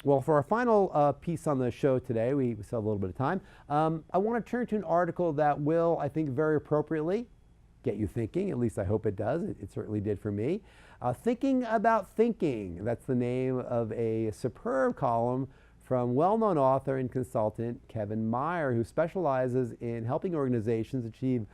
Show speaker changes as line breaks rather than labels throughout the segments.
Well, for our final piece on the show today, we still have a little bit of time. I want to turn to an article that will, I think, very appropriately get you thinking. At least I hope it does. It certainly did for me. Thinking About Thinking. That's the name of a superb column from well-known author and consultant Kevin Meyer, who specializes in helping organizations achieve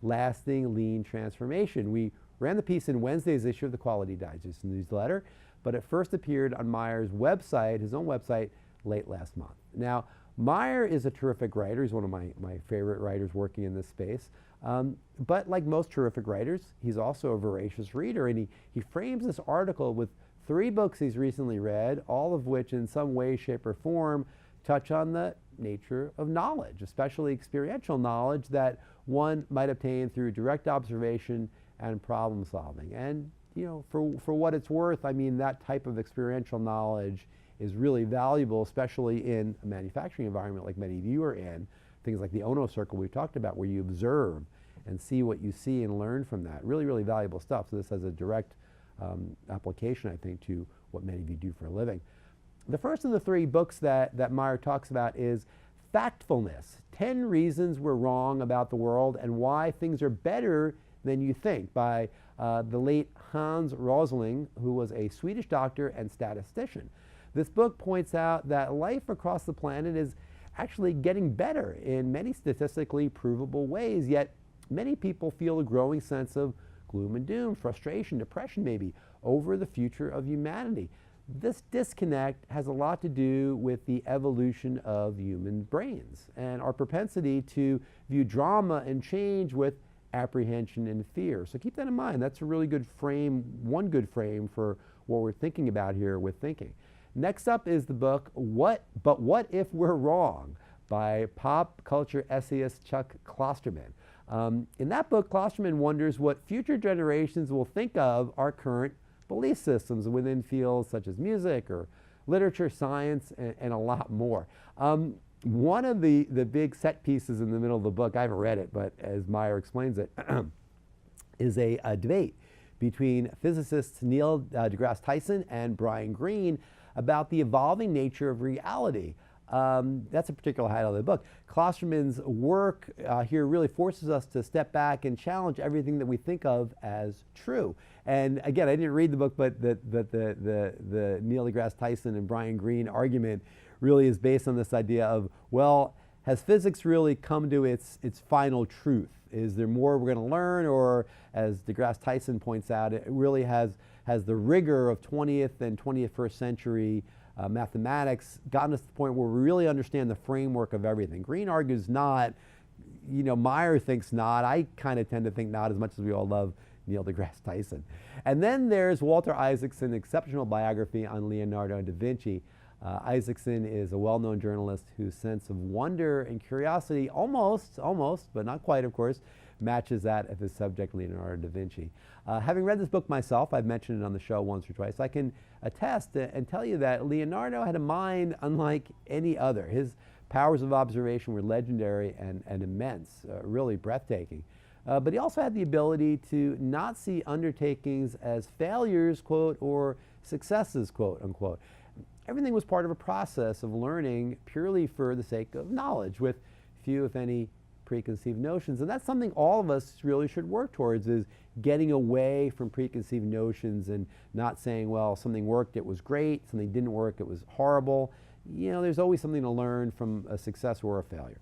lasting lean transformation. We ran the piece in Wednesday's issue of the Quality Digest newsletter, but it first appeared on Meyer's website, his own website, late last month. Now, Meyer is a terrific writer. He's one of my favorite writers working in this space. But like most terrific writers, he's also a voracious reader, and he frames this article with 3 books he's recently read, all of which in some way, shape, or form touch on the nature of knowledge, especially experiential knowledge that one might obtain through direct observation and problem solving. And you know, for what it's worth, I mean, that type of experiential knowledge is really valuable, especially in a manufacturing environment like many of you are in. Things like the Ono circle we've talked about, where you observe and see what you see and learn from that. Really, really valuable stuff. So this has a direct application, I think, to what many of you do for a living. The first of the 3 books that Meyer talks about is Factfulness, 10 Reasons We're Wrong About the World and Why Things Are Better Than You Think, by the late Hans Rosling, who was a Swedish doctor and statistician. This book points out that life across the planet is actually getting better in many statistically provable ways, yet many people feel a growing sense of gloom and doom, frustration, depression maybe, over the future of humanity. This disconnect has a lot to do with the evolution of human brains and our propensity to view drama and change with apprehension and fear. So keep that in mind. That's a really good frame, one good frame for what we're thinking about here with thinking. Next up is the book, What If We're Wrong? By pop culture essayist Chuck Klosterman. In that book, Klosterman wonders what future generations will think of our current belief systems within fields such as music or literature, science, and a lot more. One of the big set pieces in the middle of the book, I haven't read it, but as Meyer explains it, is a debate between physicists Neil deGrasse Tyson and Brian Greene about the evolving nature of reality. That's a particular highlight of the book. Klosterman's work here really forces us to step back and challenge everything that we think of as true. And again, I didn't read the book, but the Neil deGrasse Tyson and Brian Greene argument really is based on this idea of, well, has physics really come to its final truth? Is there more we're going to learn? Or, as deGrasse Tyson points out, it really has the rigor of 20th and 21st century mathematics gotten us to the point where we really understand the framework of everything? Greene argues not. You know, Meyer thinks not. I kind of tend to think not, as much as we all love Neil deGrasse Tyson. And then there's Walter Isaacson's exceptional biography on Leonardo da Vinci. Isaacson is a well-known journalist whose sense of wonder and curiosity almost, but not quite, of course, matches that of his subject, Leonardo da Vinci. Having read this book myself, I've mentioned it on the show once or twice, I can attest and tell you that Leonardo had a mind unlike any other. His powers of observation were legendary and immense, really breathtaking. But he also had the ability to not see undertakings as failures, quote, or successes, quote, unquote. Everything was part of a process of learning purely for the sake of knowledge, with few, if any, preconceived notions. And that's something all of us really should work towards, is getting away from preconceived notions and not saying, well, something worked, it was great, something didn't work, it was horrible. You know, there's always something to learn from a success or a failure.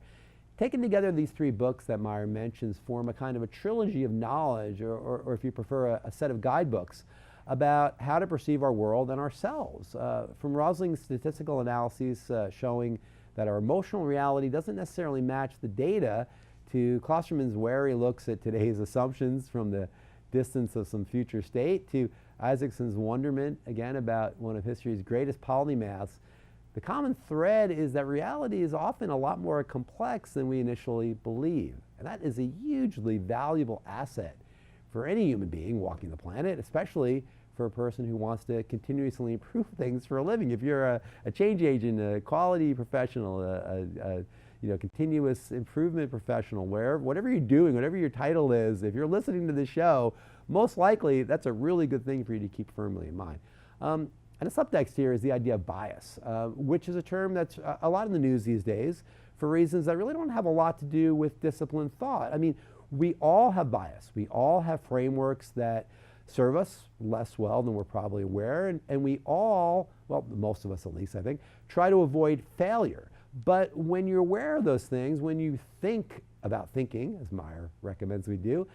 Taken together, these 3 books that Meyer mentions form a kind of a trilogy of knowledge, or if you prefer, a set of guidebooks about how to perceive our world and ourselves. From Rosling's statistical analyses showing that our emotional reality doesn't necessarily match the data, to Klosterman's wary looks at today's assumptions from the distance of some future state, to Isaacson's wonderment, again, about one of history's greatest polymaths, the common thread is that reality is often a lot more complex than we initially believe. And that is a hugely valuable asset for any human being walking the planet, especially for a person who wants to continuously improve things for a living. If you're a change agent, a quality professional, a continuous improvement professional, whatever you're doing, whatever your title is, if you're listening to this show, most likely that's a really good thing for you to keep firmly in mind. And a subtext here is the idea of bias, which is a term that's a lot in the news these days for reasons that really don't have a lot to do with disciplined thought. I mean, we all have bias. We all have frameworks that serve us less well than we're probably aware, and we all, well, most of us at least, I think, try to avoid failure. But when you're aware of those things, when you think about thinking, as Meyer recommends we do,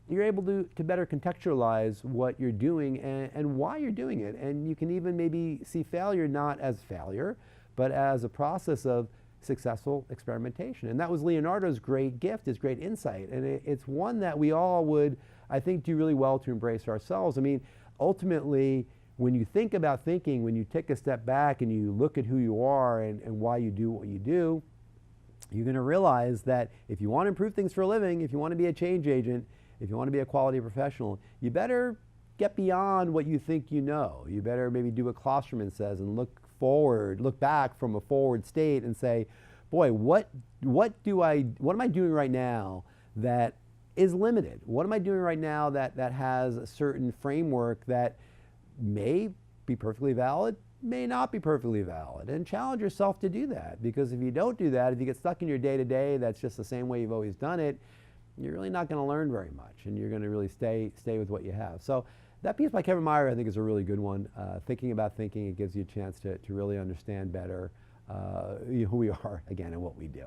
you're able to better contextualize what you're doing and why you're doing it. And you can even maybe see failure not as failure, but as a process of successful experimentation. And that was Leonardo's great gift, his great insight. And it's one that we all would, I think, do really well to embrace ourselves. I mean, ultimately, when you think about thinking, when you take a step back and you look at who you are and why you do what you do, you're going to realize that if you want to improve things for a living, if you want to be a change agent, if you want to be a quality professional, you better get beyond what you think you know. You better maybe do what Klosterman says and look forward, look back from a forward state and say, boy, what am I doing right now that is limited? What am I doing right now that has a certain framework that may be perfectly valid, may not be perfectly valid? And challenge yourself to do that, because if you don't do that, if you get stuck in your day-to-day that's just the same way you've always done it, you're really not going to learn very much, and you're going to really stay with what you have. So that piece by Kevin Meyer, I think, is a really good one. Thinking about thinking, it gives you a chance to really understand better who we are, again, and what we do.